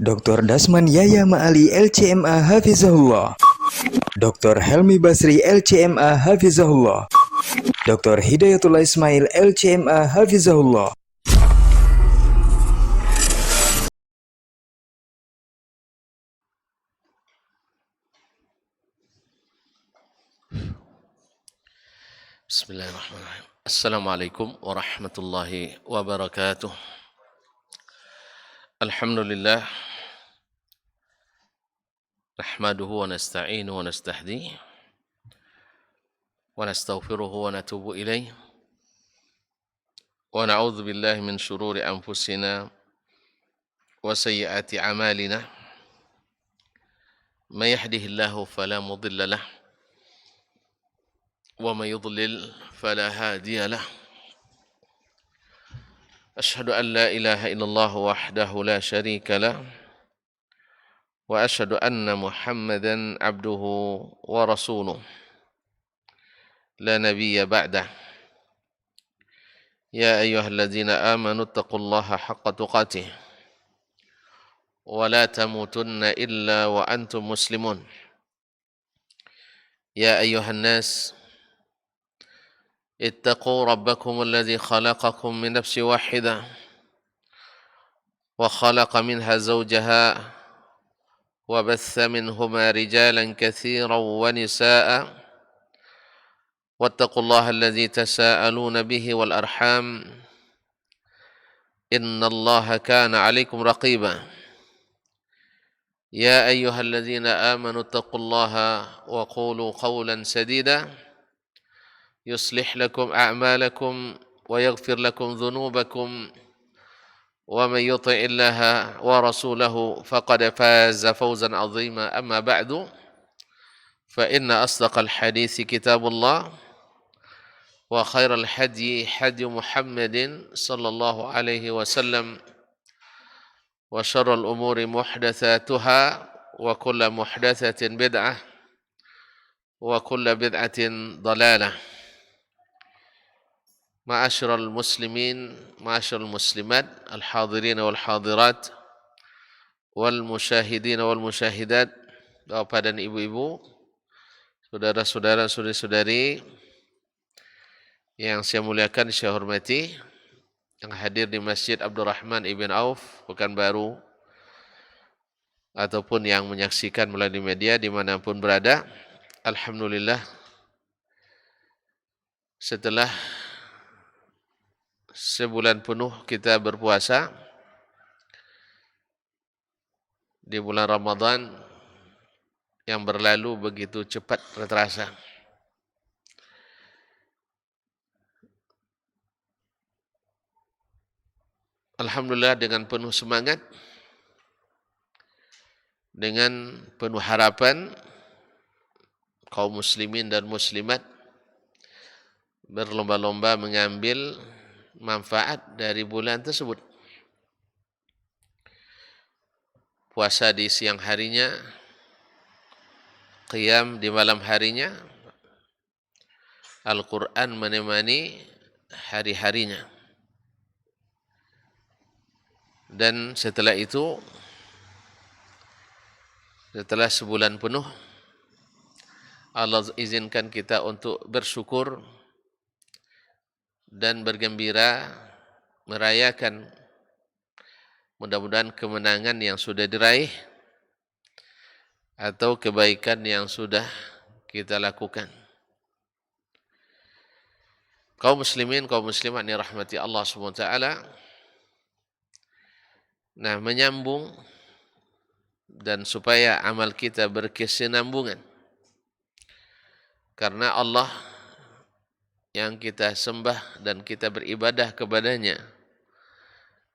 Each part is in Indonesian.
Dr. Dasman Yaya Ma'ali LCMA Hafizahullah, Dr. Helmi Basri LCMA Hafizahullah, Dr. Hidayatullah Ismail LCMA Hafizahullah. Bismillahirrahmanirrahim. Assalamualaikum warahmatullahi wabarakatuh. Alhamdulillah. Nahmaduhu wa nasta'inuhu wa nastahdihi wa nastaghfiruhu wa natubu ilaih. Wa na'udzu billahi min syururi anfusina wa sayyiati a'malina. May yahdihillahu fala mudilla lahu wa may yudlil fala hadiya lahu. Ashhadu an la ilaha illallah wahdahu la syarika lahu wa asyhadu anna Muhammadan abduhu wa rasuluh la nabiyya ba'dah. Ya ayyuhalladzina amanu taqullaha haqqa tuqatih wa la tamutunna illa wa antum muslimun. Ya ayyuhan nas ittaqu rabbakum alladzi khalaqakum min nafsin wahidah wa khalaqa minha zawjaha wa batha minhuma rijalan katsiran wa nisaa'a wattaqullaha alladzi tasaaluna bihi wal arham innallaha kana 'alaikum raqiba. Ya ayyuhalladzina amanu taqullaha wa qulu qawlan sadida yuslih lakum a'malakum wa yaghfir lakum dhunubakum wa may yuti'illaha wa rasulahu faqad faza fawzan 'azima. Amma ba'du, fa inna asdaqal hadithi kitabullah wa khairal hadyi hadyu Muhammadin sallallahu alaihi wasallam wa syarrul umuri muhdatsatuha wa kullu muhdatsatin bid'ah wa kullu bid'atin dhalalah. Ma'asyiral muslimin, ma'asyiral muslimat, al-hadirin wal hadirat, wal musyahidin wal musyahidat, bapak dan ibu-ibu, saudara-saudara, saudari-saudari yang saya muliakan, saya hormati, yang hadir di Masjid Abdurrahman Ibn Auf, Pekanbaru, ataupun yang menyaksikan melalui media dimanapun berada. Alhamdulillah, setelah sebulan penuh kita berpuasa di bulan Ramadan yang berlalu begitu cepat terasa. Alhamdulillah, dengan penuh semangat, dengan penuh harapan, kaum muslimin dan muslimat berlomba-lomba mengambil manfaat dari bulan tersebut. Puasa di siang harinya, qiyam di malam harinya, Al-Quran menemani hari-harinya. Dan setelah itu, setelah sebulan penuh, Allah izinkan kita untuk bersyukur dan bergembira, merayakan mudah-mudahan kemenangan yang sudah diraih atau kebaikan yang sudah kita lakukan. Kaum muslimin, kaum muslimat yang rahmati Allah SWT, nah, menyambung dan supaya amal kita berkesinambungan, karena Allah yang kita sembah dan kita beribadah kepadanya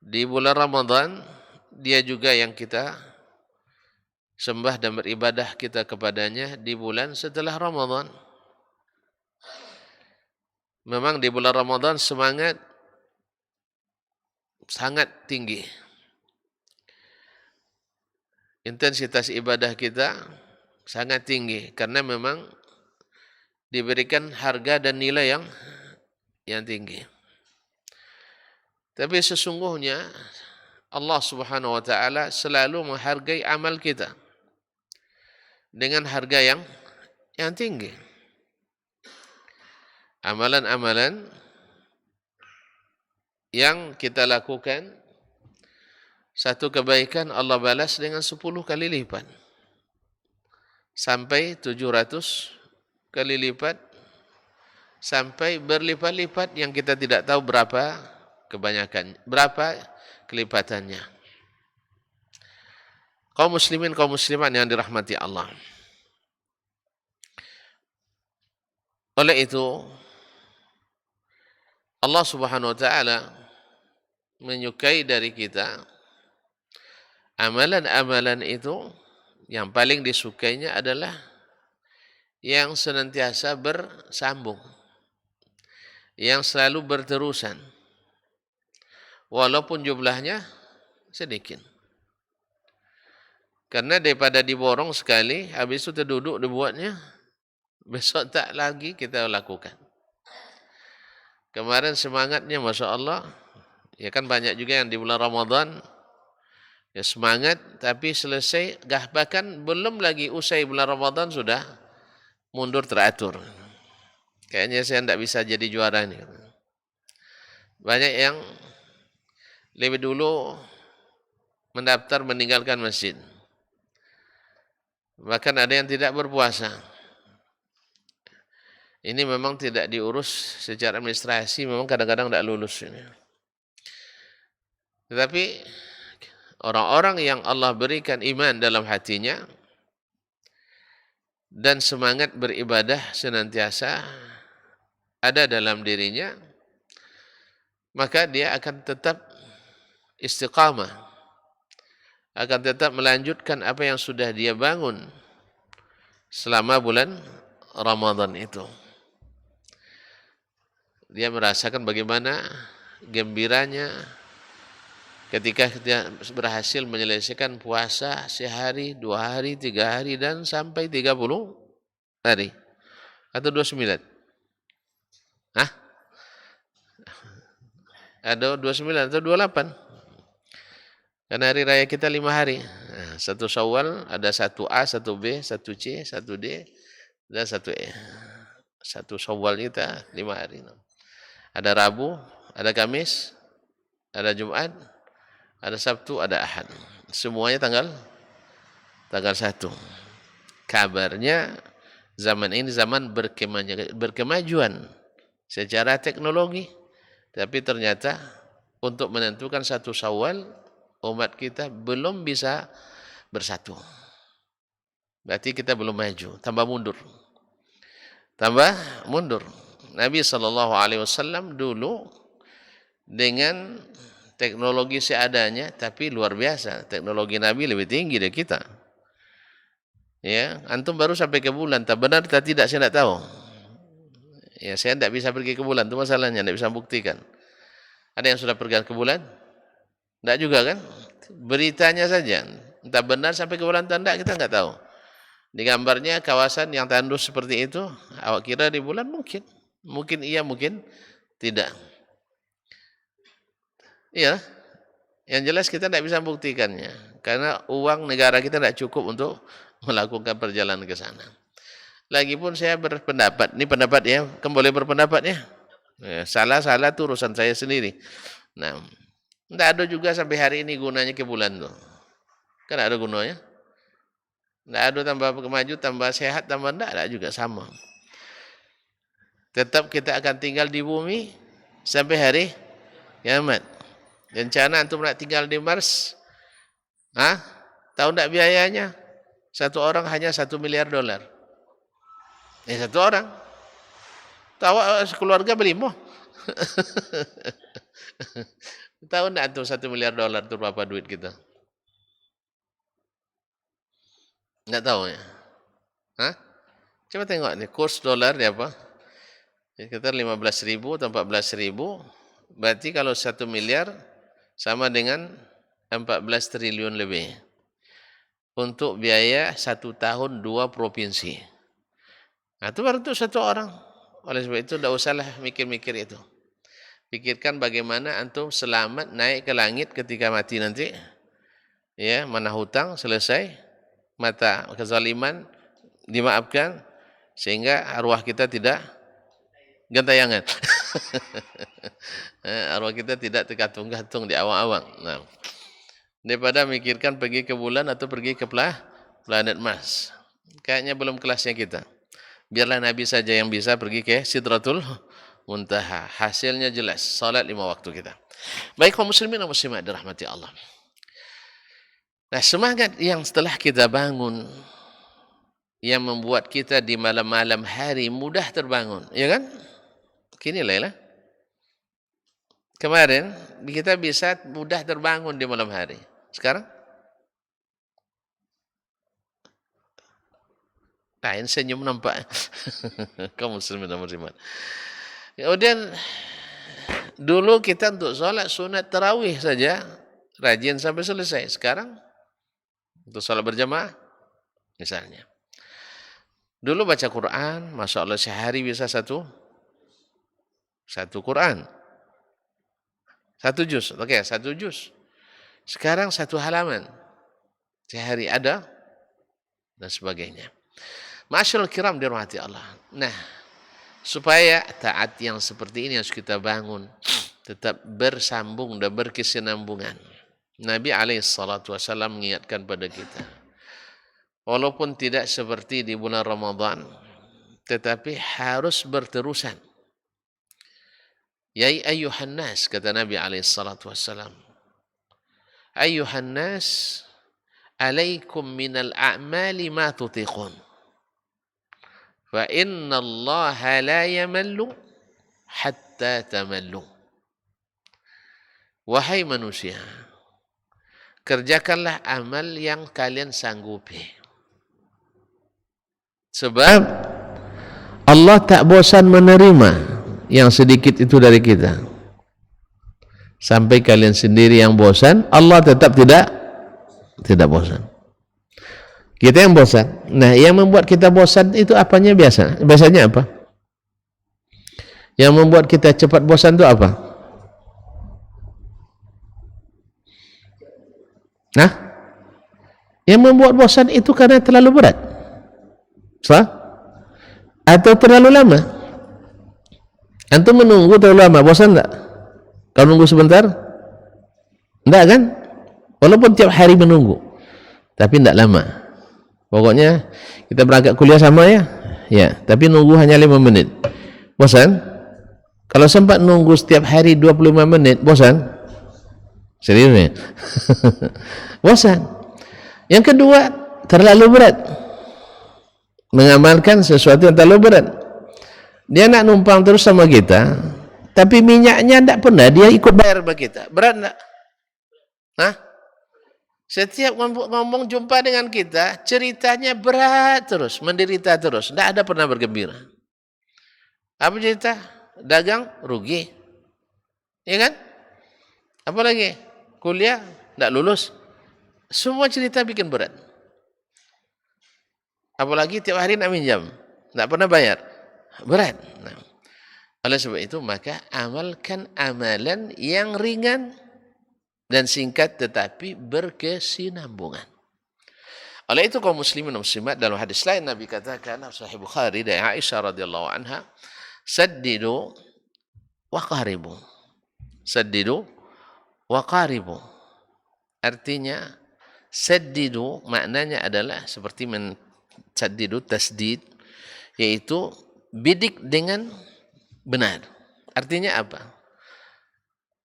di bulan Ramadan, dia juga yang kita sembah dan beribadah kita kepadanya di bulan setelah Ramadan. Memang di bulan Ramadan semangat sangat tinggi, intensitas ibadah kita sangat tinggi, karena memang diberikan harga dan nilai yang tinggi. Tapi sesungguhnya Allah Subhanahu wa taala selalu menghargai amal kita dengan harga yang tinggi. Amalan-amalan yang kita lakukan, satu kebaikan Allah balas dengan 10 kali lipat. Sampai 700 kali lipat, sampai berlipat-lipat yang kita tidak tahu berapa kelipatannya. Kaum muslimin, kaum muslimat yang dirahmati Allah. Oleh itu, Allah Subhanahu wa taala menyukai dari kita amalan-amalan itu, yang paling disukainya adalah yang senantiasa bersambung, yang selalu berterusan, walaupun jumlahnya sedikit. Karena daripada diborong sekali, habis itu terduduk dibuatnya, besok tak lagi kita lakukan. Kemarin semangatnya Masya Allah, ya kan banyak juga yang di bulan Ramadan, ya semangat, tapi selesai, bahkan belum lagi usai bulan Ramadan sudah mundur teratur. Kayaknya saya tidak bisa jadi juara ini. Banyak yang lebih dulu mendaftar meninggalkan masjid. Bahkan ada yang tidak berpuasa. Ini memang tidak diurus secara administrasi, memang kadang-kadang tidak lulus ini. Tetapi orang-orang yang Allah berikan iman dalam hatinya dan semangat beribadah senantiasa ada dalam dirinya, maka dia akan tetap istiqamah, akan tetap melanjutkan apa yang sudah dia bangun selama bulan Ramadan itu. Dia merasakan bagaimana gembiranya ketika dia berhasil menyelesaikan puasa sehari, 2 hari, 3 hari, dan sampai 30 hari. Atau 29. Hah? Ada 29 atau 28. Karena hari raya kita 5 hari. Nah, 1 Syawal ada 1A, 1B, 1C, 1D, dan 1E. 1 Syawal kita 5 hari. Ada Rabu, ada Kamis, ada Jumat, ada Sabtu, ada Ahad. Semuanya tanggal 1. Kabarnya zaman ini zaman berkemajuan secara teknologi. Tapi ternyata untuk menentukan 1 Syawal, umat kita belum bisa bersatu. Berarti kita belum maju, tambah mundur. Nabi SAW dulu dengan teknologi seadanya, tapi luar biasa. Teknologi Nabi lebih tinggi dari kita. Ya, antum baru sampai ke bulan, tak benar tak tidak saya tidak tahu. Ya, saya tidak bisa pergi ke bulan, itu masalahnya, tidak bisa buktikan. Ada yang sudah pergi ke bulan? Tidak juga kan? Beritanya saja. Entah benar sampai ke bulan atau tidak, kita tidak tahu. Di gambarnya kawasan yang tandus seperti itu, awak kira di bulan mungkin. Mungkin iya, mungkin tidak. Iya, yang jelas kita tidak bisa buktikannya. Karena uang negara kita tidak cukup untuk melakukan perjalanan ke sana. Lagipun saya berpendapat, ini pendapat ya, kan boleh berpendapat ya. Salah-salah itu urusan saya sendiri. Nah, tidak ada juga sampai hari ini gunanya ke bulan tuh. Kan ada gunanya. Tidak ada tambah maju, tambah sehat, tambah tidak ada juga sama. Tetap kita akan tinggal di bumi sampai hari kiamat. Rencana antum nak tinggal di Mars, tahu tidak biayanya? 1 orang hanya $1 miliar. 1 orang. Tahu keluarga berlima. Tahu tidak antum $1 miliar itu berapa duit kita? Tidak tahu ya? Coba tengok nih, kurs dolar dia apa? Sekitar 15.000 atau 14.000. Berarti kalau 1 miliar sama dengan 14 triliun lebih. Untuk biaya 1 tahun 2 provinsi. Nah, itu baru untuk 1 orang. Oleh sebab itu tidak usahlah mikir-mikir itu. Pikirkan bagaimana antum selamat naik ke langit ketika mati nanti. Ya, mana hutang selesai, mata kezaliman dimaafkan, sehingga arwah kita tidak gentayangan. Arwah kita tidak tergantung-gantung di awang-awang. Nah, daripada mikirkan pergi ke bulan atau pergi ke planet Mars. Kayaknya belum kelasnya kita. Biarlah Nabi saja yang bisa pergi ke Sidratul Muntaha. Hasilnya jelas, salat 5 waktu kita. Baik kaum muslimin dan muslimat dirahmati Allah. Nah, semangat yang setelah kita bangun, yang membuat kita di malam-malam hari mudah terbangun, ya kan? Kini Laila. Kemarin kita bisa mudah terbangun di malam hari. Sekarang? Lain senyum nampak. Kaum muslimin dan muslimat. Kemudian dulu kita untuk sholat sunat tarawih saja rajin sampai selesai. Sekarang untuk sholat berjamaah misalnya. Dulu baca Quran, Masya Allah sehari bisa satu Quran. 1 juz, oke, 1 juz. Sekarang 1 halaman. Sehari ada dan sebagainya. Masyaallah kiram dirahmati Allah. Nah, supaya taat yang seperti ini harus kita bangun, tetap bersambung dan berkesinambungan. Nabi SAW mengingatkan pada kita, walaupun tidak seperti di bulan Ramadan, tetapi harus berterusan. Ya ayyuhan nas, kata Nabi SAW, ayyuhan nas, alaikum minal a'mali ma tutiqun, fa inna Allah la yamallu hatta tamallu. Wahai manusia, kerjakanlah amal yang kalian sanggupi. Sebab Allah tak bosan menerima yang sedikit itu dari kita. Sampai kalian sendiri yang bosan, Allah tetap tidak bosan. Kita yang bosan. Nah, yang membuat kita bosan itu apanya biasa? Biasanya apa? Yang membuat kita cepat bosan itu apa? Nah, yang membuat bosan itu karena terlalu berat. Sah? Atau terlalu lama? Antum menunggu terlalu lama, bosan enggak? Kalau nunggu sebentar? Enggak kan? Walaupun tiap hari menunggu, tapi enggak lama. Pokoknya kita berangkat kuliah sama ya? Ya, tapi nunggu hanya 5 menit. Bosan? Kalau sempat nunggu setiap hari 25 menit, bosan? Serius ya? Bosan. Yang kedua, terlalu berat. Mengamalkan sesuatu yang terlalu berat. Dia nak numpang terus sama kita, tapi minyaknya tidak pernah dia ikut bayar bagi kita. Berat tak? Hah? Setiap ngomong jumpa dengan kita, ceritanya berat terus, menderita terus. Tidak ada pernah bergembira. Apa cerita? Dagang, rugi. Ya kan? Apalagi? Kuliah, tidak lulus. Semua cerita bikin berat. Apalagi tiap hari nak minjam. Tidak pernah bayar. Berat. Nah, oleh sebab itu maka amalkan amalan yang ringan dan singkat tetapi berkesinambungan. Oleh itu kaum muslimin dan muslimat, dalam hadis lain Nabi katakan, Sahih Bukhari dari Aisyah radhiyallahu anha, saddidu wa qaribu. Saddidu wa qaribu. Artinya saddidu maknanya adalah seperti saddidu tasdid, yaitu bidik dengan benar. Artinya apa?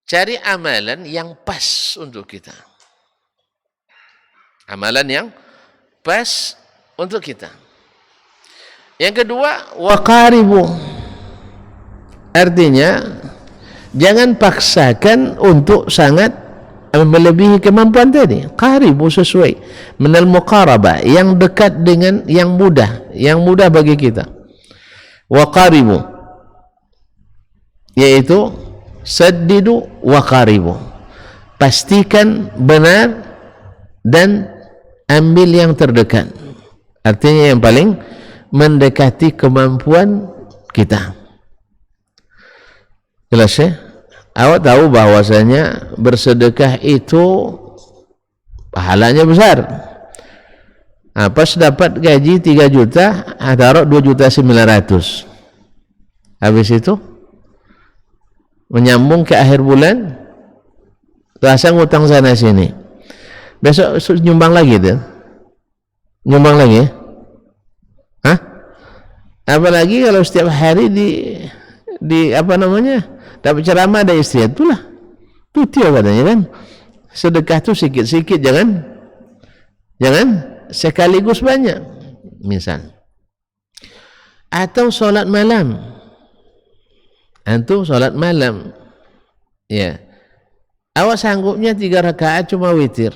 Cari amalan yang pas untuk kita. Amalan yang pas untuk kita. Yang kedua, waqaribu. Artinya jangan paksakan untuk sangat melebihi kemampuan tadi. Qaribu sesuai minal muqarabah, yang dekat dengan yang mudah bagi kita. Waqaribu, yaitu saddidu waqaribu, pastikan benar dan ambil yang terdekat. Artinya yang paling mendekati kemampuan kita. Jelas ya? Awak tahu bahwasanya bersedekah itu pahalanya besar. Pas dapat gaji 3 juta, taruh 2.900.000. Habis itu menyambung ke akhir bulan, rasa ngutang sana sini. Besok nyumbang lagi tuh. Nyumbang lagi ya? Hah? Apalagi kalau setiap hari di apa namanya? Dapat ceramah ada istri, itulah. Tuh katanya kan. Sedekah tuh sikit-sikit, jangan sekaligus banyak. Misal. Atau solat malam. Antum solat malam. Ya. Awak sanggupnya 3 rakaat cuma witir.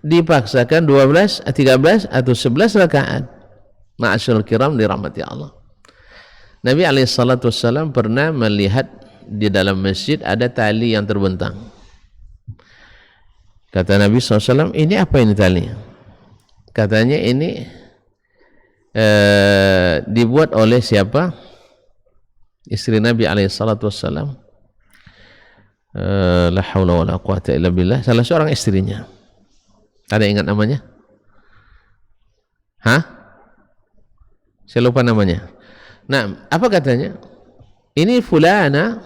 Dipaksakan 12, 13 atau 11 rakaat. Ma'asyarul kiram dirahmati Allah. Nabi SAW pernah melihat di dalam masjid ada tali yang terbentang. Kata Nabi SAW, ini apa ini tali? Katanya ini dibuat oleh siapa? Istri Nabi SAW. La haula wa la quwata illa billah. Salah seorang istrinya. Ada ingat namanya? Hah? Saya lupa namanya. Nah, apa katanya? Ini fulana,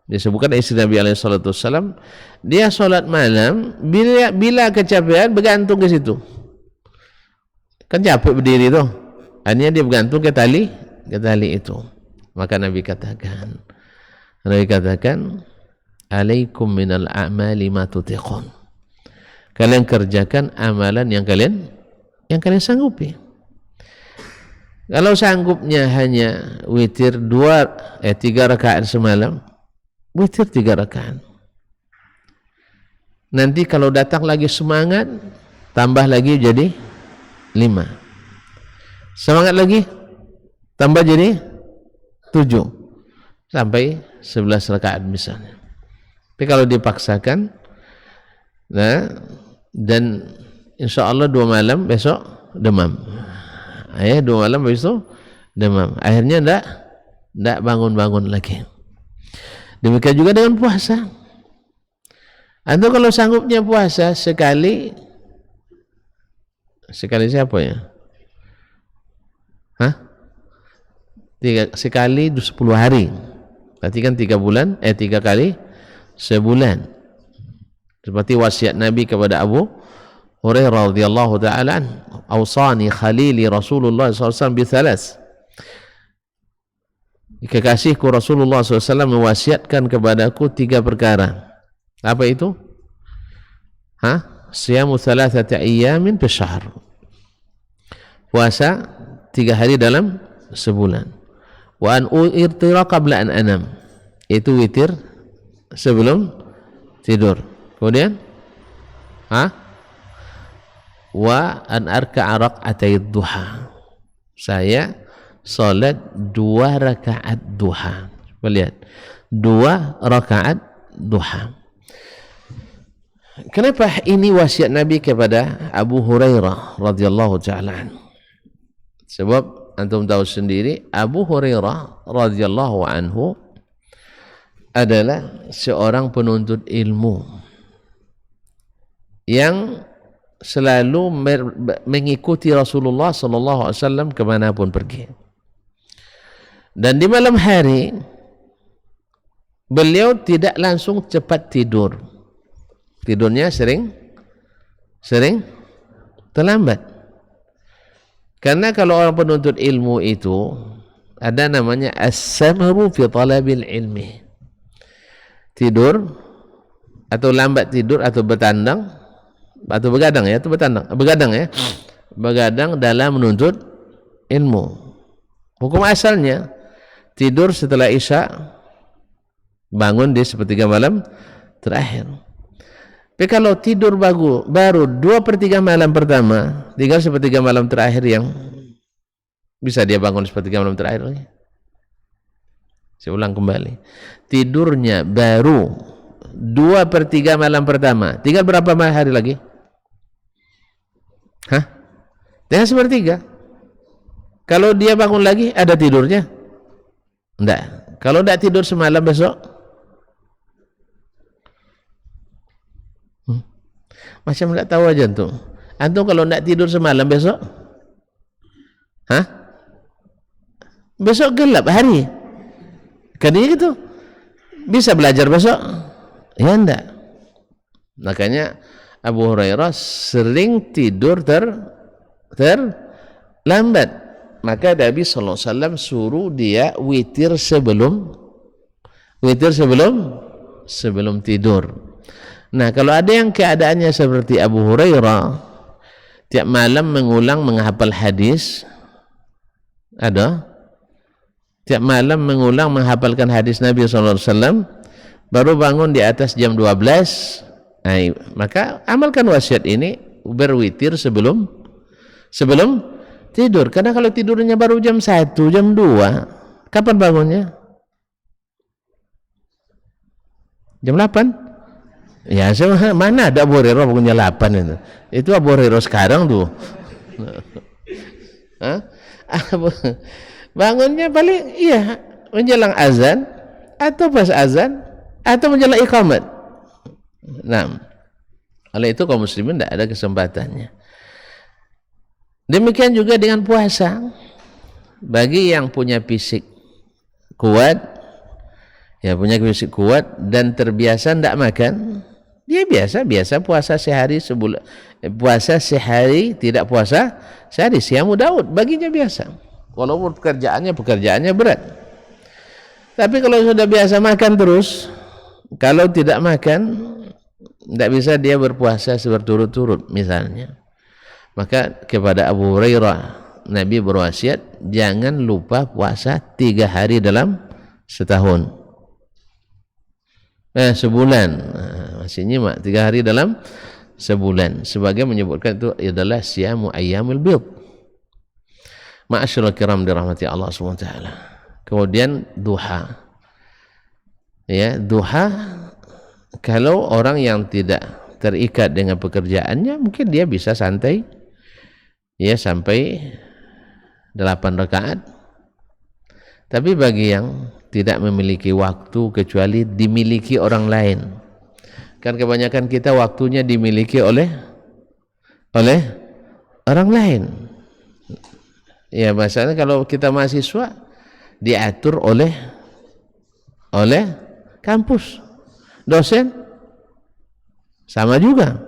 disebutkan istri Nabi SAW, dia solat malam, bila kecapean bergantung ke situ. Kan capek berdiri tuh. Akhirnya dia bergantung ke tali itu. Maka Nabi katakan, alaikum minal a'mali ma tutiqun. Kalian kerjakan amalan yang kalian sanggupi. Kalau sanggupnya hanya witir 3 rakaat semalam, witir 3 rakaat. Nanti kalau datang lagi semangat, tambah lagi jadi 5. Semangat lagi, tambah jadi 7. Sampai 11 rakaat misalnya. Tapi kalau dipaksakan, nah, dan insya Allah 2 malam besok demam. 2 malam besok demam. Akhirnya tidak bangun-bangun lagi. Demikian juga dengan puasa. Atau kalau sanggupnya puasa sekali siapa ya? Hah? Sekali 10 hari. Berarti kan 3 bulan, 3 kali sebulan. Seperti wasiat Nabi kepada Abu Hurairah radhiyallahu ta'ala, awsani khalili Rasulullah SAW bi-3. Kekasihku Rasulullah SAW mewasiatkan kepadaku 3 perkara. Apa itu? Siyamu 3 ayyamin fi syahr. Puasa 3 hari dalam sebulan. Wa an uirtira qabla an anam. Itu witir sebelum tidur. Kemudian wa an arka'a rak'atay duha. Saya salat 2 rakaat duha. Lihat, 2 rakaat duha. Kenapa ini wasiat Nabi kepada Abu Hurairah radhiyallahu ta'ala? Sebab antum tahu sendiri, Abu Hurairah radhiyallahu anhu adalah seorang penuntut ilmu yang selalu mengikuti Rasulullah sallallahu alaihi wasallam kemanapun pergi. Dan di malam hari beliau tidak langsung cepat tidur. Tidurnya sering terlambat. Karena kalau orang penuntut ilmu itu ada namanya as-samru fi talabil ilmi. Tidur atau lambat tidur atau bertandang atau begadang ya, itu begadang ya. Begadang dalam menuntut ilmu. Hukum asalnya tidur setelah Isya, bangun di sepertiga malam terakhir. Tapi kalau tidur baru 2/3 malam pertama, tinggal sepertiga malam terakhir yang bisa dia bangun sepertiga malam terakhir lagi. Saya ulang kembali. Tidurnya baru 2/3 malam pertama, tinggal berapa hari lagi? Tinggal sepertiga. Kalau dia bangun lagi, ada tidurnya? Enggak. Kalau tidak tidur semalam, besok Macam enggak tahu aja tuh. Antum kalau enggak tidur semalam besok? Hah? Besok gelap hari. Kan gitu. Bisa belajar besok? Ya enggak. Makanya Abu Hurairah sering tidur terlambat. Maka Nabi sallallahu alaihi wasallam suruh dia witir sebelum tidur. Nah, kalau ada yang keadaannya seperti Abu Hurairah, tiap malam mengulang menghafal hadis, ada tiap malam mengulang menghafalkan hadis Nabi SAW, baru bangun di atas jam 12. Nah, maka amalkan wasiat ini, berwitir sebelum tidur. Karena kalau tidurnya baru jam 1, jam 2, kapan bangunnya? Jam 8? Ya, mana ada Abu Hurairah bangunnya 8 itu. Itu Abu Hurairah sekarang tuh. Hah? Bangunnya paling menjelang azan atau pas azan atau menjelang iqamat. Nah, oleh itu kaum muslimin tidak ada kesempatannya. Demikian juga dengan puasa. Bagi yang punya fisik kuat, dan terbiasa tidak makan, dia biasa puasa sehari sebulan, puasa sehari, tidak puasa sehari. Siamu Daud baginya biasa, walaupun pekerjaannya berat. Tapi kalau sudah biasa makan terus, kalau tidak makan tidak bisa dia berpuasa berturut-turut misalnya. Maka kepada Abu Hurairah Nabi berwasiat, jangan lupa puasa 3 hari dalam setahun. Sebulan, masih nyimak 3 hari dalam sebulan. Sebagai menyebutkan itu adalah siyamu ayyamul bid. Ma'asyiral kiram dirahmati Allah SWT. Kemudian duha. Ya, duha, kalau orang yang tidak terikat dengan pekerjaannya, mungkin dia bisa santai ya sampai 8 rakaat. Tapi bagi yang tidak memiliki waktu kecuali dimiliki orang lain, kan kebanyakan kita waktunya dimiliki oleh orang lain. Ya, masalahnya kalau kita mahasiswa diatur oleh kampus, dosen sama juga,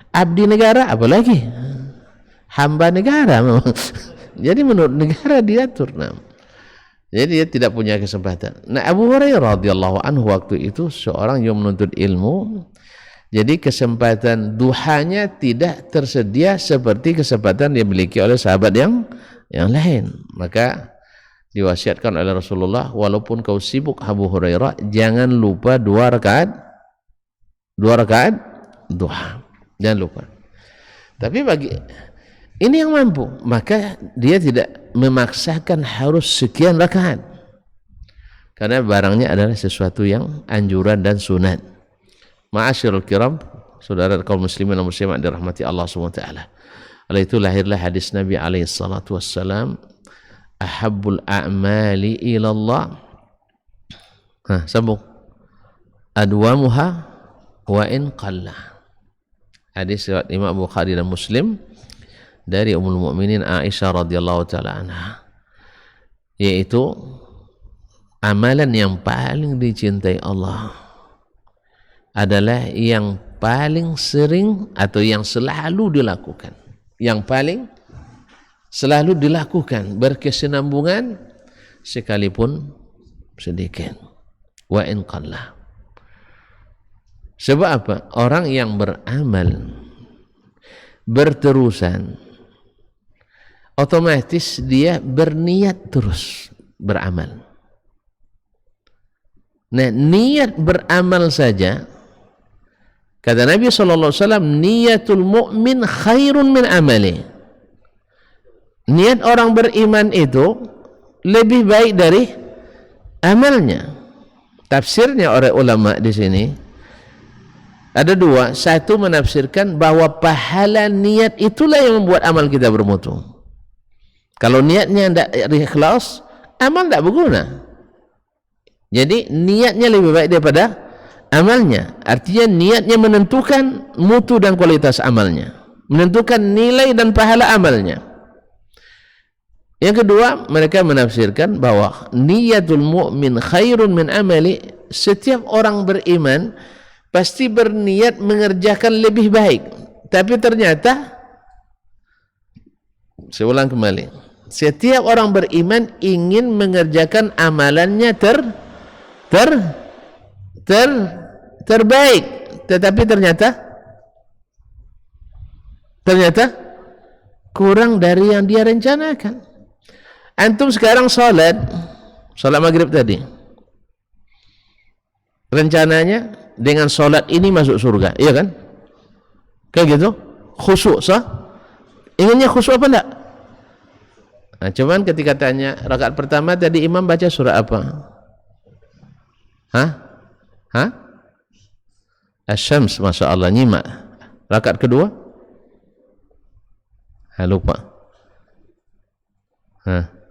abdi negara apalagi hamba negara. Jadi menurut negara diatur. Jadi dia tidak punya kesempatan. Nah, Abu Hurairah radhiyallahu anhu waktu itu seorang yang menuntut ilmu. Jadi kesempatan duhanya tidak tersedia seperti kesempatan yang dimiliki oleh sahabat yang lain. Maka diwasiatkan oleh Rasulullah, walaupun kau sibuk Abu Hurairah, jangan lupa 2 rakaat duha. Jangan lupa. Tapi bagi ini yang mampu, maka dia tidak memaksakan harus sekian rakaat, karena barangnya adalah sesuatu yang anjuran dan sunat. Ma'asyiral kiram, saudara kaum muslimin dan muslimat dirahmati Allah SWT. Oleh itu lahirlah hadis Nabi alaihi salatu wassalam, ahabbul a'mali ilallah, sambung, adwamuha wa in qalla. Hadis riwayat Imam Bukhari dan Muslim dari Ummul Mukminin Aisyah radhiyallahu taala anha, yaitu amalan yang paling dicintai Allah adalah yang paling sering atau yang selalu dilakukan, berkesinambungan sekalipun sedikit, wa in qalla. Sebab apa? Orang yang beramal berterusan, otomatis dia berniat terus beramal. Nah, niat beramal saja, kata Nabi SAW, niyatul mu'min khairun min amali. Niat orang beriman itu lebih baik dari amalnya. Tafsirnya oleh ulama di sini ada 2. Satu, menafsirkan bahwa pahala niat itulah yang membuat amal kita bermutu. Kalau niatnya tidak ikhlas, amal tidak berguna. Jadi niatnya lebih baik daripada amalnya. Artinya niatnya menentukan mutu dan kualitas amalnya, menentukan nilai dan pahala amalnya. Yang kedua, mereka menafsirkan bahwa niyatul mu'min khairun min amali. Setiap orang beriman pasti berniat mengerjakan lebih baik, tapi ternyata, saya ulang kembali, setiap orang beriman ingin mengerjakan amalannya terbaik, tetapi ternyata kurang dari yang dia rencanakan. Antum sekarang sholat maghrib tadi, rencananya dengan sholat ini masuk surga, iya kan? Kayak gitu, khusyuk sah? Inginnya khusyuk apa enggak? Nah, cuman ketika tanya rakaat pertama tadi imam baca surah apa? Asy-Syams, masya Allah, nyimak. Rakaat kedua? Lupa.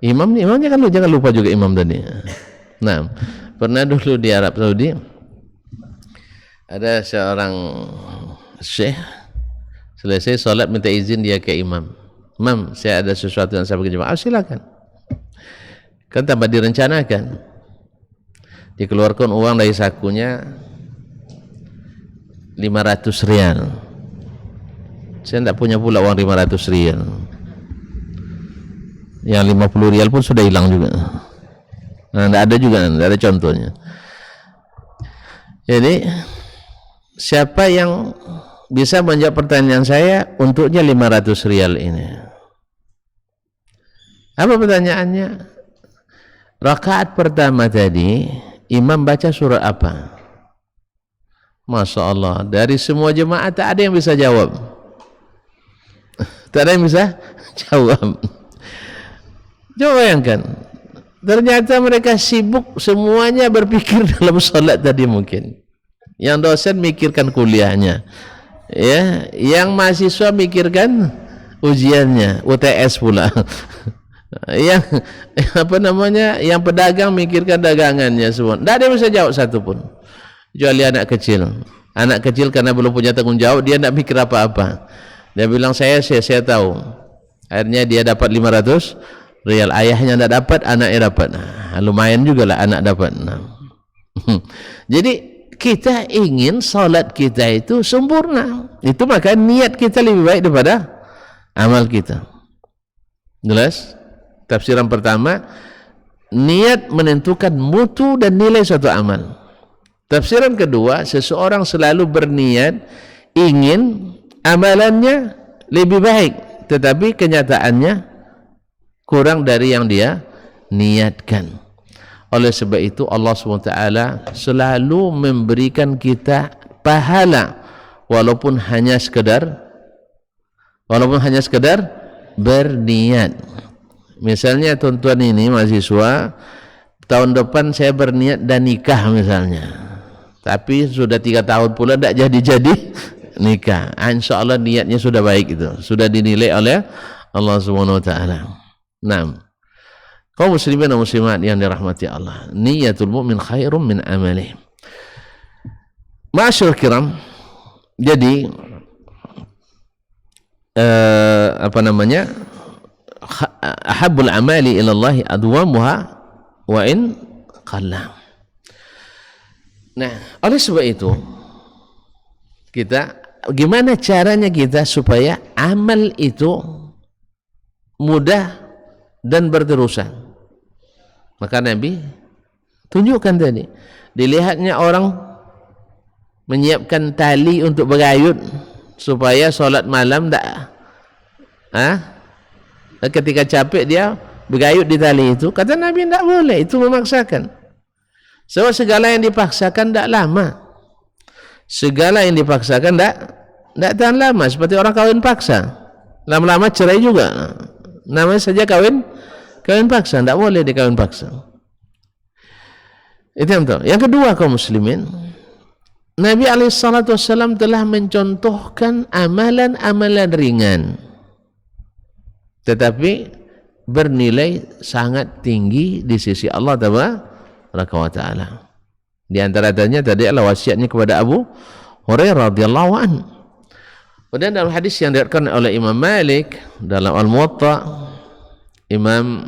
Imamnya kan lu jangan lupa juga imam tadi. Nah, pernah dulu di Arab Saudi ada seorang syekh selesai sholat minta izin dia ke imam. Imam, saya ada sesuatu yang saya bagi jemaah. Silakan. Kan tanpa direncanakan, dikeluarkan uang dari sakunya 500 rial. Saya tidak punya pula uang 500 rial. Yang 50 rial pun sudah hilang juga. Nah, tidak ada juga, tidak ada contohnya. Jadi siapa yang bisa menjawab pertanyaan saya untuknya 500 rial ini? Apa pertanyaannya? Rakaat pertama tadi imam baca surah apa? Masya Allah, dari semua jemaah tak ada yang bisa jawab. Tak ada yang bisa jawab. Coba bayangkan, ternyata mereka sibuk semuanya berpikir dalam sholat tadi mungkin. Yang dosen mikirkan kuliahnya, ya, yang mahasiswa mikirkan ujiannya, UTS pula. yang yang pedagang mikirkan dagangannya semua. Tidak ada yang bisa jawab satu pun, kecuali anak kecil. Anak kecil karena belum punya tanggung jawab, dia tidak mikir apa-apa. Dia bilang saya tahu. Akhirnya dia dapat 500 rial, ayahnya tidak dapat, anaknya dapat. Nah, lumayan juga lah anak dapat. Nah. Jadi kita ingin salat kita itu sempurna. Itu maka niat kita lebih baik daripada amal kita. Jelas? Tafsiran pertama, niat menentukan mutu dan nilai suatu amal. Tafsiran kedua, seseorang selalu berniat ingin amalannya lebih baik, tetapi kenyataannya kurang dari yang dia niatkan. Oleh sebab itu Allah SWT selalu memberikan kita pahala walaupun hanya sekedar berniat. Misalnya tuan-tuan ini mahasiswa, tahun depan saya berniat dan nikah misalnya, tapi sudah 3 tahun pula tidak jadi nikah. Insya Allah niatnya sudah baik, itu sudah dinilai oleh Allah SWT. Nah, kaum muslimin dan muslimat yang dirahmati Allah, niyatul mu'min khairum min amalih. Ma'asyur kiram, jadi ahabbul amali ilallahi adwamuha wa in qalla. Nah, oleh sebab itu kita, gimana caranya kita supaya amal itu mudah dan berterusan? Maka Nabi tunjukkan tadi, dilihatnya orang menyiapkan tali untuk bergayut supaya solat malam ketika capek dia bergayut di tali itu. Kata Nabi, tidak boleh, itu memaksakan. Sebab segala yang dipaksakan tidak lama. Segala yang dipaksakan tidak tahan lama. Seperti orang kawin paksa, lama-lama cerai juga. Namanya saja kawin paksa, tidak boleh dikawin paksa. Itu yang tahu. Yang kedua, kaum muslimin, Nabi SAW telah mencontohkan amalan-amalan ringan tetapi bernilai sangat tinggi di sisi Allah Tabaraka wa Ta'ala. Di antaranya tadi adalah wasiatnya kepada Abu Hurairah radhiyallahu anhu. Kemudian dalam hadis yang diriwayatkan oleh Imam Malik dalam Al-Muwatta, Imam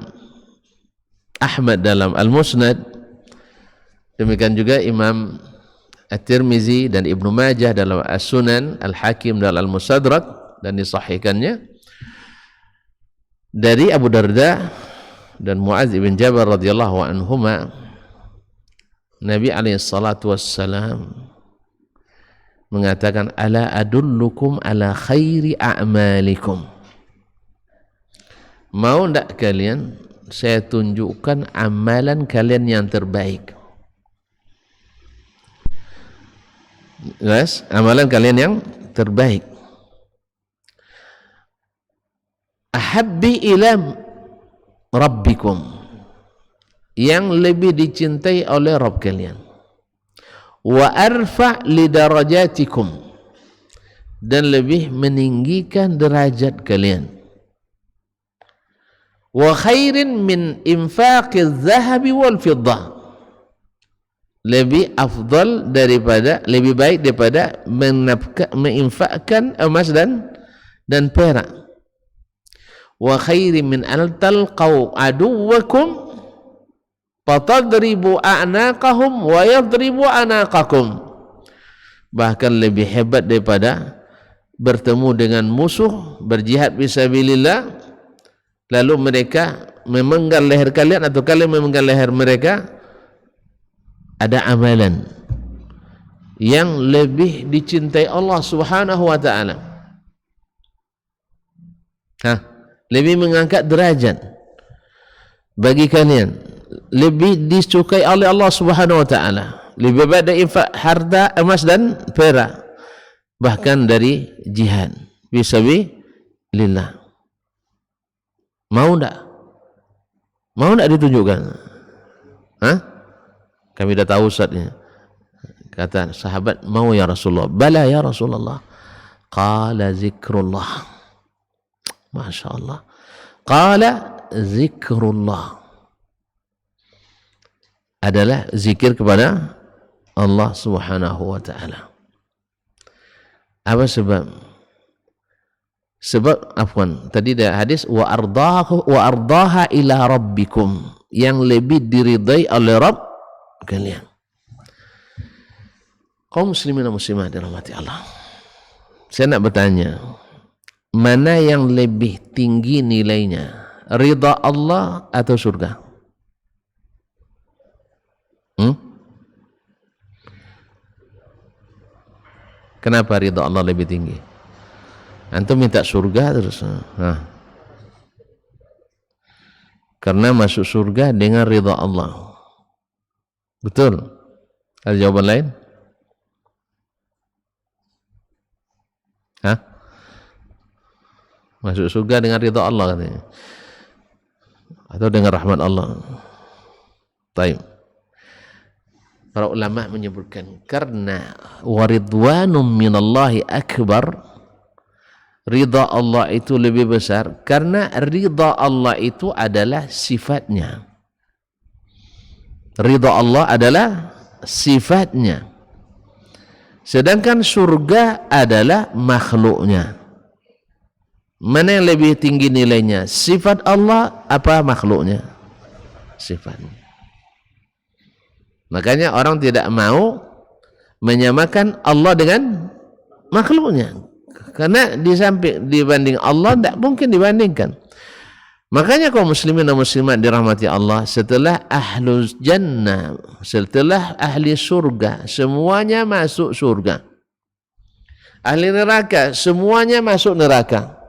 Ahmad dalam Al-Musnad, demikian juga Imam At-Tirmizi dan Ibnu Majah dalam As-Sunan, Al-Hakim dalam Al-Mustadrak, dan disahihkannya dari Abu Darda dan Muaz bin Jabal radhiyallahu anhuma, Nabi alaihi salatu wassalam mengatakan, ala adullukum ala khairi a'malikum, mau ndak kalian saya tunjukkan amalan kalian yang terbaik. Yes, amalan kalian yang terbaik. Ahabbi ila rabbikum, yang lebih dicintai oleh Rabb kalian. Wa arfa' li darajatikum, dan lebih meninggikan derajat kalian. Wa khairin min infaqiz zahabi wal fiddah, lebih afdal daripada, lebih baik daripada menginfakkan emas dan perak. Wa khairin min an talqaw aduwakum fatadribu a'naqahum wa yadribu anaqakum, bahkan lebih hebat daripada bertemu dengan musuh, berjihad fisabilillah, lalu mereka memenggal leher kalian atau kalian memenggal leher mereka. Ada amalan yang lebih dicintai Allah Subhanahu wa taala, lebih mengangkat derajat bagi kalian, lebih disukai oleh Allah Subhanahu wa taala, lebih baik dari infak harta, emas dan perak, bahkan dari jihad fisabilillah. Mau enggak ditunjukkan? Kami dah tahu Ustaznya. Kata sahabat, mau ya Rasulullah. Bala ya Rasulullah. Qala zikrullah. Masya Allah. Qala zikrullah, adalah zikir kepada Allah Subhanahu wa taala. Apa sebab? Sebab tadi ada hadis wa ardaha ila rabbikum, yang lebih diridai oleh Rabb kalian. Kaum muslimin dan muslimat dirahmati Allah, saya nak bertanya, mana yang lebih tinggi nilainya, ridha Allah atau surga? Kenapa ridha Allah lebih tinggi? Antum minta surga terus. Karena masuk surga dengan ridha Allah. Betul? Ada jawaban lain? Masuk surga dengan ridha Allah katanya, atau dengan rahmat Allah. Taib. Para ulama menyebutkan, karena waridwanum minallahi akbar, ridha Allah itu lebih besar, karena ridha Allah itu adalah sifatnya. Ridha Allah adalah sifatnya, sedangkan surga adalah makhluknya. Mana yang lebih tinggi nilainya, sifat Allah apa makhluknya? Sifatnya. Makanya orang tidak mau menyamakan Allah dengan makhluknya, karena dibanding Allah tidak mungkin dibandingkan. Makanya kaum muslimin dan muslimat dirahmati Allah, setelah ahlul jannah, setelah ahli surga semuanya masuk surga, ahli neraka semuanya masuk neraka,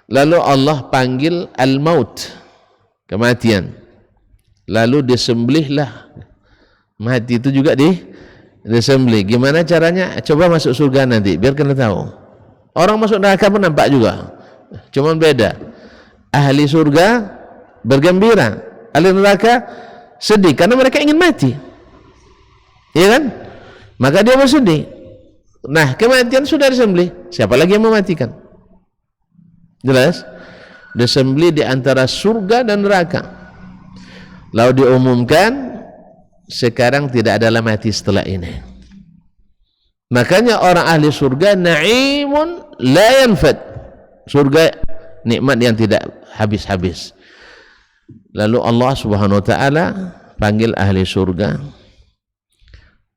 lalu Allah panggil al-maut, kematian, lalu disembelihlah mati itu juga disembelih. Gimana caranya? Coba masuk surga nanti biar kena tahu. Orang masuk neraka pun nampak juga, cuman beda. Ahli surga bergembira, ahli neraka sedih karena mereka ingin mati, ya kan? Maka dia bersedih. Nah, kematian sudah disembelih, siapa lagi yang mematikan? Jelas? Disembelih di antara surga dan neraka. Lalu diumumkan sekarang tidak ada mati setelah ini. Makanya orang ahli surga na'imun la yanfad. Surga nikmat yang tidak habis-habis. Lalu Allah Subhanahu wa taala panggil ahli surga.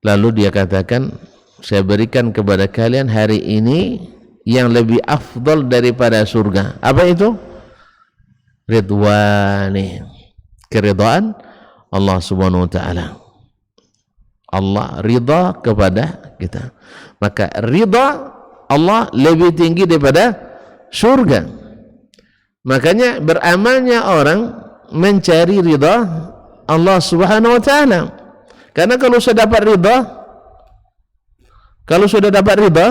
Lalu dia katakan, saya berikan kepada kalian hari ini yang lebih afdal daripada surga. Apa itu? Ridwani. Keridhaan Allah Subhanahu wa taala. Allah ridha kepada kita. Maka ridha Allah lebih tinggi daripada surga. Makanya beramalnya orang mencari ridha Allah Subhanahu wa taala. Karena kalau sudah dapat ridha,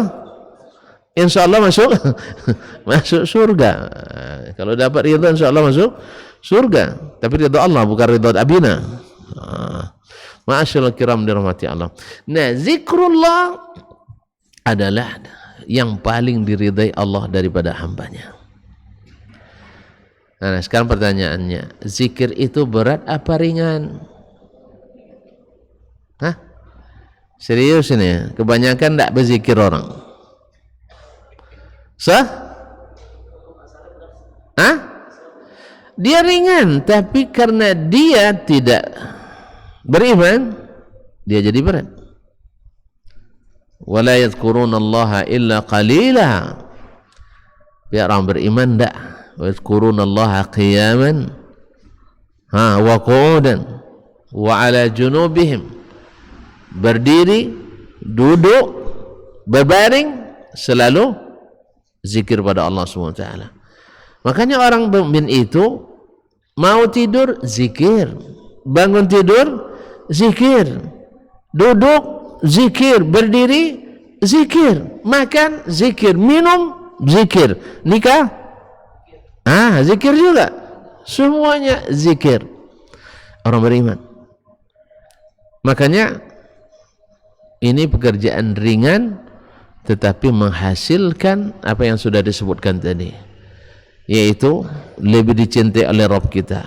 insyaallah masuk masuk surga. Kalau dapat ridha insyaallah masuk surga. Tapi ridha Allah bukan ridha abina. Ma'asyiral kiram dirahmati Allah. Nah, zikrullah adalah yang paling diridai Allah daripada hambanya. Nah, sekarang pertanyaannya, zikir itu berat apa ringan? Hah? Serius ini, kebanyakan tidak berzikir orang. Sah? Hah? Dia ringan, tapi karena dia tidak beriman, dia jadi berat. Wala yadhkurunallaha illa qalila. Dia orang beriman tak. Wa yadhkurunallaha qiyaman wa qu'udan wa ala junubihim. Berdiri, duduk, berbaring, selalu zikir pada Allah SWT. Makanya orang mukmin itu mau tidur zikir, bangun tidur zikir, duduk zikir, berdiri zikir, makan zikir, minum zikir, nikah zikir juga, semuanya zikir. Orang beriman. Makanya ini pekerjaan ringan tetapi menghasilkan apa yang sudah disebutkan tadi, yaitu lebih dicintai oleh Rabb kita,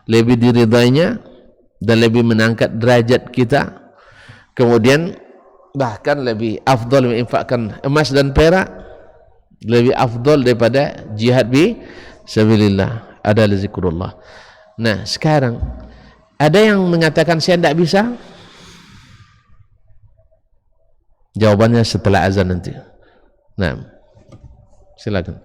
lebih diridainya, dan lebih menangkat derajat kita. Kemudian bahkan lebih afdal menginfakkan emas dan perak, lebih afdal daripada jihad bi sabilillah, adalah zikrullah. Nah, sekarang ada yang mengatakan saya tidak bisa. Jawabannya setelah azan nanti. Nah, silakan.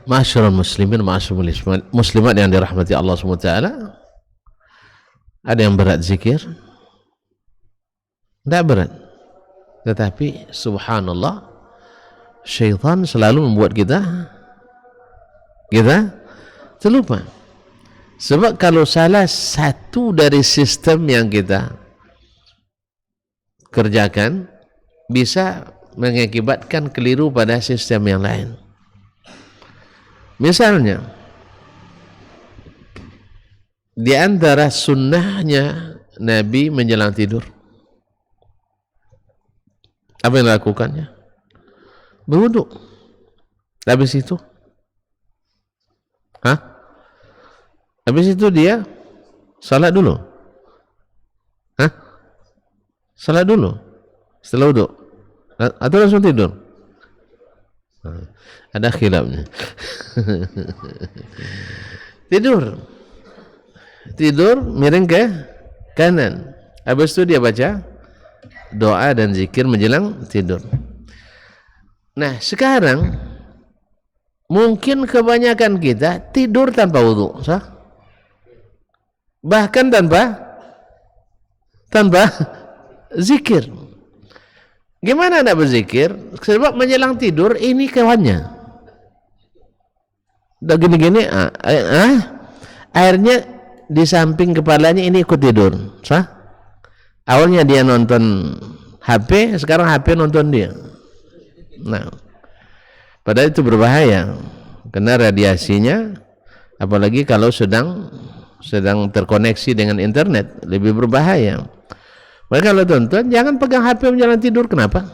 Ma'asyiral muslimin, ma'asyiral muslimat yang dirahmati Allah SWT. Ada yang berat zikir? Tidak berat. Tetapi subhanallah, syaitan selalu membuat kita terlupa. Sebab kalau salah satu dari sistem yang kita kerjakan, bisa mengakibatkan keliru pada sistem yang lain. Misalnya, di antara sunnahnya Nabi menjelang tidur, apa yang dilakukannya? Berwudu. Habis itu, habis itu dia salat dulu. Salat dulu setelah wudu, atau langsung tidur? Ada khilafnya. Tidur miring ke kanan. Habis itu dia baca doa dan zikir menjelang tidur. Nah, sekarang mungkin kebanyakan kita tidur tanpa wudu, sah? Bahkan tanpa zikir. Gimana nak berzikir? Sebab menjelang tidur ini kawannya. Udah gini-gini, airnya di samping kepalanya ini ikut tidur, sah? Awalnya dia nonton HP, sekarang HP nonton dia. Nah, padahal itu berbahaya karena radiasinya, apalagi kalau sedang terkoneksi dengan internet, lebih berbahaya. Maka kalau tonton, jangan pegang HP menjelang tidur. Kenapa?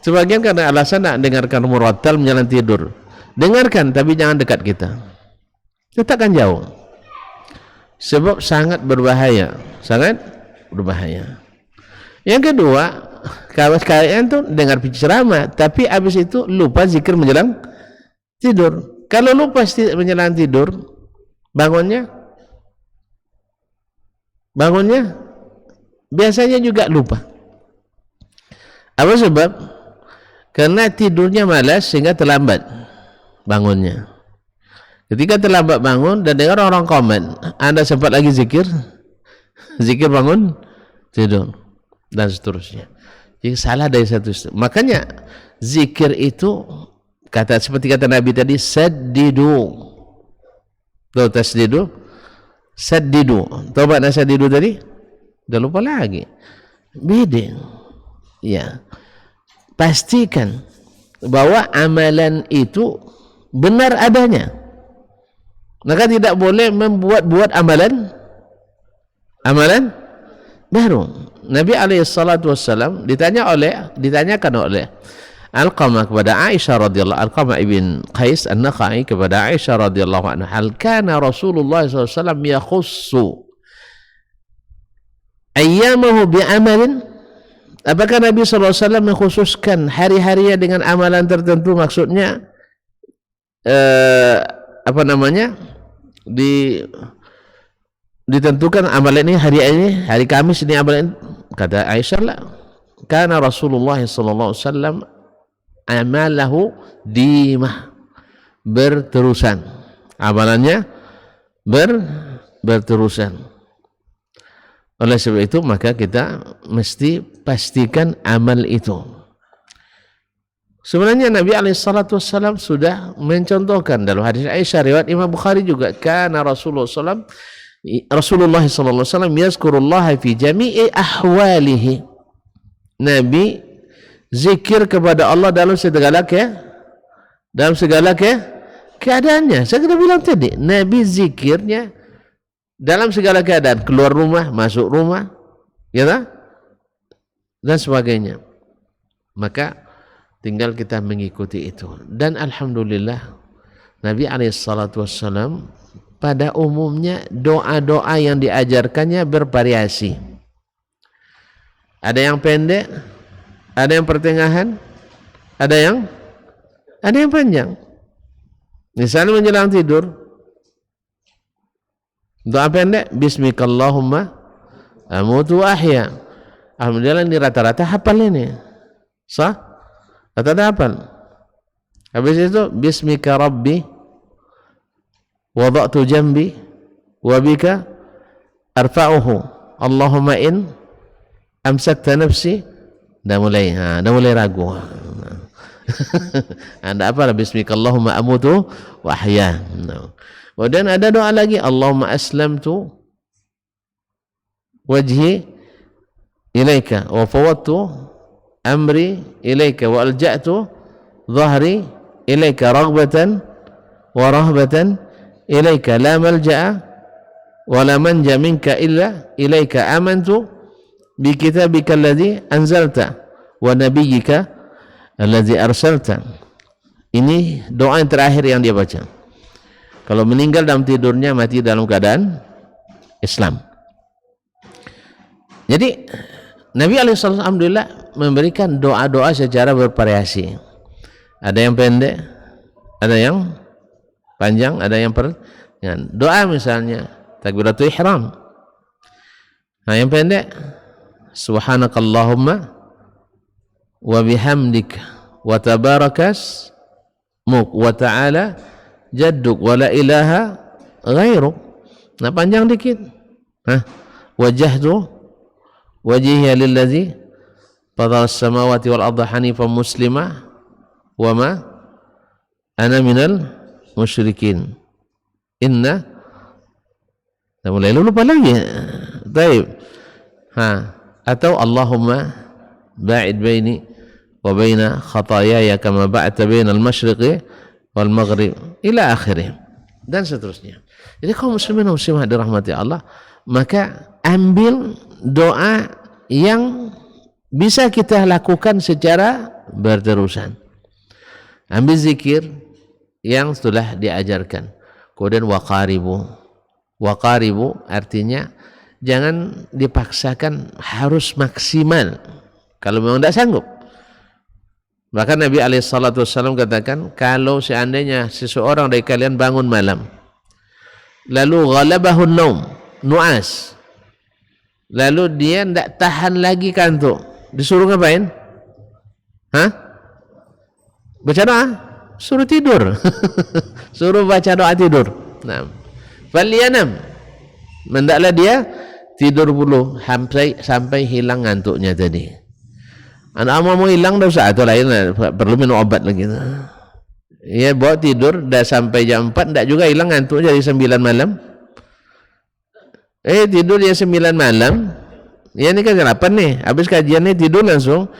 Sebagian karena alasan nak dengarkan murattal menjelang tidur. Dengarkan tapi jangan dekat kita. Letakkan jauh. Sebab sangat berbahaya. Sangat berbahaya. Yang kedua, kalian tuh dengar ceramah tapi habis itu lupa zikir menjelang tidur. Kalau lupa menjelang tidur, bangunnya biasanya juga lupa. Apa sebab? Karena tidurnya malas sehingga terlambat bangunnya. Ketika terlambat bangun dan dengar orang komen, Anda sempat lagi zikir bangun tidur dan seterusnya. Jadi salah dari satu. Makanya zikir itu seperti kata Nabi tadi, saddidu. Tahu tasdidu? Saddidu. Tahu makna saddidu tadi? Udah lupa lagi. Beda. Ya. Pastikan bahwa amalan itu benar adanya. Maka tidak boleh membuat-buat amalan baru. Nabi SAW ditanyakan oleh Alqamah kepada Aisyah radhiyallahu, Alqamah ibn Qais An-Nakhai kepada Aisyah radhiyallahu anha, hal kana Rasulullah SAW yakhussu ayyamahu bi amalin? Apakah Nabi SAW mengkhususkan hari-harinya dengan amalan tertentu? Maksudnya ditentukan amalan ini hari Kamis ini amalan. Kata Aisyah, lah, karena Rasulullah SAW amalahu dimah, berterusan, amalannya berterusan. Oleh sebab itu maka kita mesti pastikan amal itu. Sebenarnya Nabi SAW sudah mencontohkan dalam hadis Aisyah riwayat Imam Bukhari juga, karena Rasulullah SAW yazkurullah fi jami'i ahwalihi. Nabi zikir kepada Allah dalam segala keadaannya. Saya sudah bilang tadi, Nabi zikirnya dalam segala keadaan, keluar rumah, masuk rumah, ya tak? Dan sebagainya. Maka tinggal kita mengikuti itu. Dan alhamdulillah Nabi SAW pada umumnya doa-doa yang diajarkannya bervariasi. Ada yang pendek, ada yang pertengahan, ada yang panjang. Misalnya menjelang tidur, doa pendek, bismikallahumma amutu wa ahya. Alhamdulillah ini rata-rata hafal ini. Sah? Rata-rata hafal. Habis itu bismika rabbi wada'tu jambi wa bika arfa'uhu. Allahumma in amsakta nafsi. Dah mulai ragu. Anda apa? Bismikallahumma amutu wa ahya. Kemudian ada doa lagi, Allahumma aslamtu wajhi ilaika wa fawwadtu amri ilaika wa alja'tu dhahri ilaika raghbatan wa rahbatan ilaika la malja'a wa la manja minka illa ilaika amantu bi kitabika alladhi anzalta wa nabiyyika alladhi arsalta. Ini doa yang terakhir yang dia baca. Kalau meninggal dalam tidurnya, mati dalam keadaan Islam. Jadi Nabi SAW alhamdulillah memberikan doa-doa secara bervariasi. Ada yang pendek, ada yang panjang, ada yang doa misalnya takbiratul ihram. Nah, yang pendek, subhanakallahumma wa bihamdik wa tabarakas muk wa ta'ala jadduk wa la ilaha ghairuk. Nah, panjang dikit. Wajjahtu wajhiya lillazi fatara as-samawati wal arda hanifan muslimah wa ma ana minal musyrikin. Inna. Dah mulai lupa lagi. Baik. Atau Allahumma ba'id baini wa baina khataayaya kama ba'adta bainal masyriqi wal maghrib ila akhirih, dan seterusnya. Jadi kaum muslimin dan muslimat dirahmati Allah, maka ambil doa yang bisa kita lakukan secara berterusan. Ambil zikir yang sudah diajarkan. Kemudian waqaribu. Waqaribu artinya jangan dipaksakan harus maksimal kalau memang tidak sanggup. Maka Nabi SAW katakan, kalau seandainya seseorang dari kalian bangun malam, lalu ghalabahun naum, nu'as, lalu dia tidak tahan lagi kantuk, disuruh ngapain? Baca doa? Suruh tidur. Suruh baca doa tidur. Nah, falyanam, hendaklah dia tidur dulu sampai hilang ngantuknya tadi. Anak mau hilang dah usah atau lain, perlu minum obat lagi. Ya, bawa tidur dah sampai jam 4 tak juga hilang ngantuk jadi 9 malam. Tidur dia 9 malam. Ya ini kan kenapa nih? Habis kajian ni tidur langsung.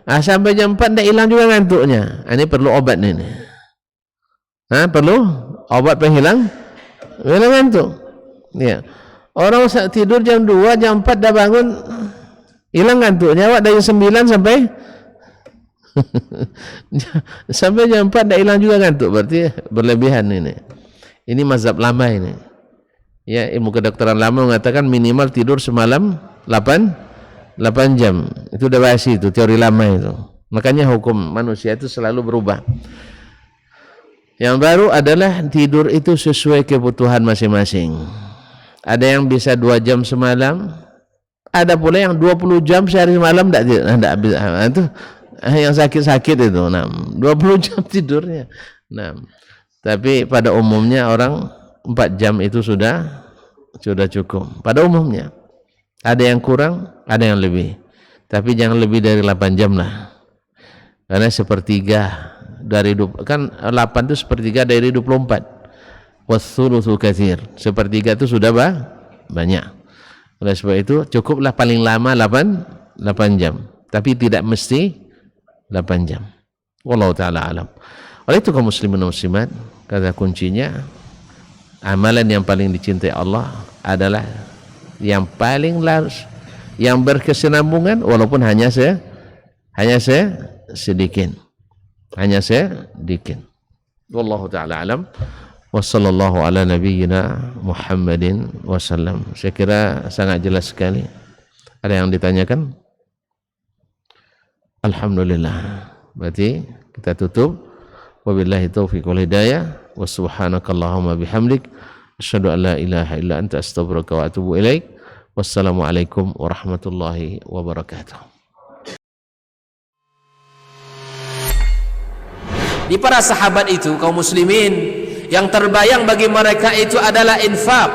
Sampai jam 4 tak hilang juga ngantuknya. Ini perlu obat ni. Perlu obat penghilang ngantuk. Ya. Orang tidur jam 2, jam 4 dah bangun hilang ngantuknya. Awak dari 9 sampai sampai jam 4 dah hilang juga ngantuk. Berarti berlebihan ini. Ini mazhab lama ini. Ya, ilmu kedokteran lama mengatakan minimal tidur semalam 8 jam. Itu udah basi, itu teori lama itu. Makanya hukum manusia itu selalu berubah. Yang baru adalah tidur itu sesuai kebutuhan masing-masing. Ada yang bisa 2 jam semalam, ada pula yang 20 jam sehari malam tidak bisa. Itu yang sakit-sakit itu. 20 jam tidurnya. Tapi pada umumnya orang 4 jam itu sudah cukup. Pada umumnya. Ada yang kurang, ada yang lebih. Tapi jangan lebih dari 8 jam lah. Karena sepertiga dari kan 8 itu sepertiga dari 24. Wathulutsu katsir. Sepertiga itu sudah banyak. Oleh sebab itu cukuplah paling lama 8 jam. Tapi tidak mesti 8 jam. Wallahu taala alam. Oleh itu kaum muslimin dan muslimat, kata kuncinya amalan yang paling dicintai Allah adalah yang paling larus, yang berkesinambungan walaupun hanya sedikit. Wallahu taala alam. Wassallallahu ala nabiyyina Muhammadin wasallam. Saya kira sangat jelas sekali. Ada yang ditanyakan? Alhamdulillah. Berarti kita tutup. Wabillahi taufiq wal hidayah. Wa subhanakallahumma bihamdik, asyhadu an la ilaha illa anta astaghfiruka wa atubu ilaik. Wassalamualaikum warahmatullahi wabarakatuh. Di para sahabat itu, kaum muslimin, yang terbayang bagi mereka itu adalah infak.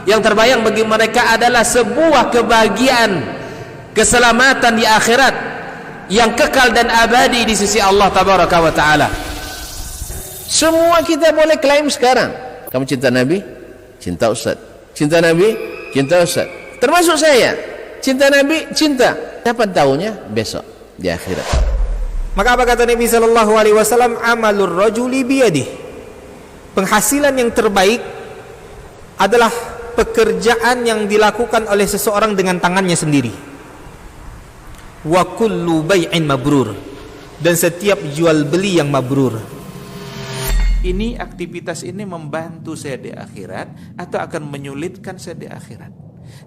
Yang terbayang bagi mereka adalah sebuah kebahagiaan, keselamatan di akhirat yang kekal dan abadi di sisi Allah tabaraka wa taala. Semua kita boleh klaim sekarang. Kamu cinta Nabi? Cinta Ustaz. Cinta Nabi? Cinta Ustaz. Termasuk saya. Cinta Nabi? Cinta. Kapan tahunya? Besok di akhirat. Maka apa kata Nabi sallallahu alaihi wasallam? Amalur rajuli biyadihi. Penghasilan yang terbaik adalah pekerjaan yang dilakukan oleh seseorang dengan tangannya sendiri. Wa kullu bai'in mabrur. Dan setiap jual beli yang mabrur. Ini aktivitas ini membantu saya di akhirat atau akan menyulitkan saya di akhirat?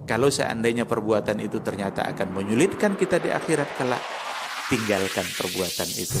Kalau seandainya perbuatan itu ternyata akan menyulitkan kita di akhirat kelak, tinggalkan perbuatan itu.